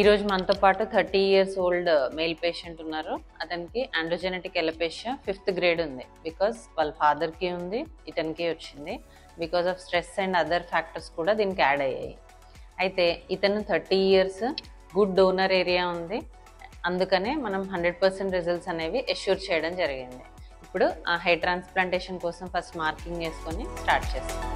ఈరోజు మనతో పాటు 30 years ఓల్డ్ మేల్ పేషెంట్ ఉన్నారు. అతనికి ఆండ్రోజెనెటిక్ ఎలపేషియా 5th గ్రేడ్ ఉంది. బికాస్ వాళ్ళ ఫాదర్కి ఉంది, ఇతనికి వచ్చింది. Because of stress and other factors కూడా దీనికి యాడ్ అయ్యాయి. అయితే ఇతను 30 years, గుడ్ డోనర్ ఏరియా ఉంది. అందుకనే మనం 100% రిజల్ట్స్ అనేవి ఎష్యూర్ చేయడం జరిగింది. ఇప్పుడు ఆ హెయిర్ ట్రాన్స్ప్లాంటేషన్ కోసం ఫస్ట్ మార్కింగ్ చేసుకొని స్టార్ట్ చేస్తాం.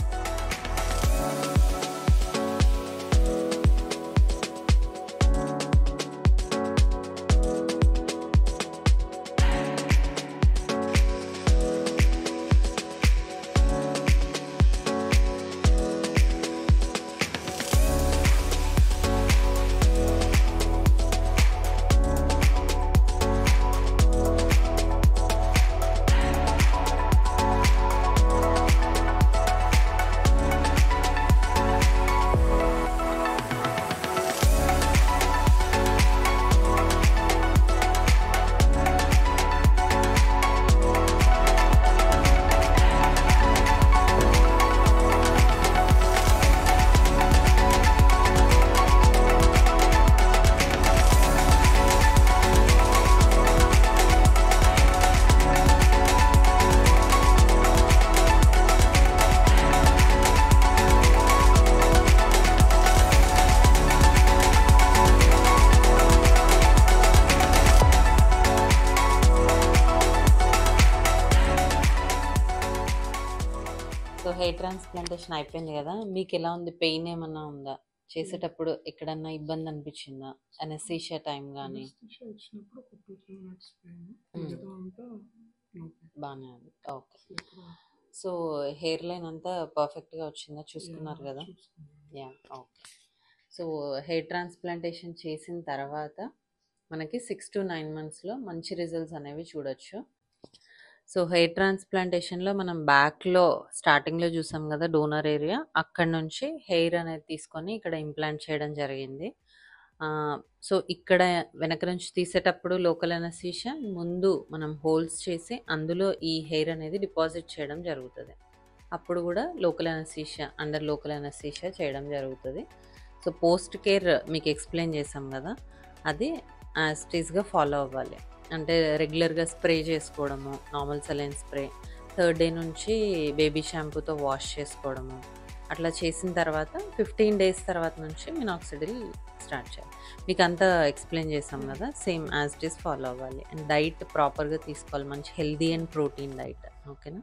సో హెయిర్ ట్రాన్స్ప్లాంటేషన్ అయిపోయింది కదా, మీకు ఎలా ఉంది? పెయిన్ ఏమన్నా ఉందా? చేసేటప్పుడు ఎక్కడన్నా ఇబ్బంది అనిపించిందా? అనెస్థీషియా టైం కానీ బాగానే ఉంది. ఓకే. సో హెయిర్ లైన్ అంతా పర్ఫెక్ట్గా వచ్చిందా? చూసుకున్నారు కదా? Yeah, okay. So hair transplantation చేసిన తర్వాత మనకి 6 to 9 monthsలో మంచి రిజల్ట్స్ అనేవి చూడొచ్చు. సో హెయిర్ ట్రాన్స్ప్లాంటేషన్లో మనం బ్యాక్లో స్టార్టింగ్లో చూసాం కదా డోనర్ ఏరియా, అక్కడ నుంచి హెయిర్ అనేది తీసుకొని ఇక్కడ ఇంప్లాంట్ చేయడం జరిగింది. సో ఇక్కడ వెనక నుంచి తీసేటప్పుడు లోకల్ అనెస్థీషియా, ముందు మనం హోల్స్ చేసి అందులో ఈ హెయిర్ అనేది డిపాజిట్ చేయడం జరుగుతుంది. అప్పుడు కూడా local anaesthesia, under local anaesthesia చేయడం జరుగుతుంది. సో పోస్ట్ కేర్ మీకు ఎక్స్ప్లెయిన్ చేసాం కదా, అది యాజ్ ఇట్ ఈస్గా ఫాలో అవ్వాలి. అంటే రెగ్యులర్గా స్ప్రే చేసుకోవడము, normal saline spray, 3rd day నుంచి బేబీ షాంపూతో వాష్ చేసుకోవడము, అట్లా చేసిన తర్వాత 15 days తర్వాత నుంచి మినాక్సిడిల్ స్టార్ట్ చేయాలి. మీకు అంతా ఎక్స్ప్లెయిన్ చేసాం కదా, same as it is follow అవ్వాలి. అండ్ డైట్ ప్రాపర్గా తీసుకోవాలి, మంచి హెల్దీ అండ్ ప్రోటీన్ డైట్. ఓకేనా?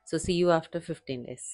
So see you after 15 days.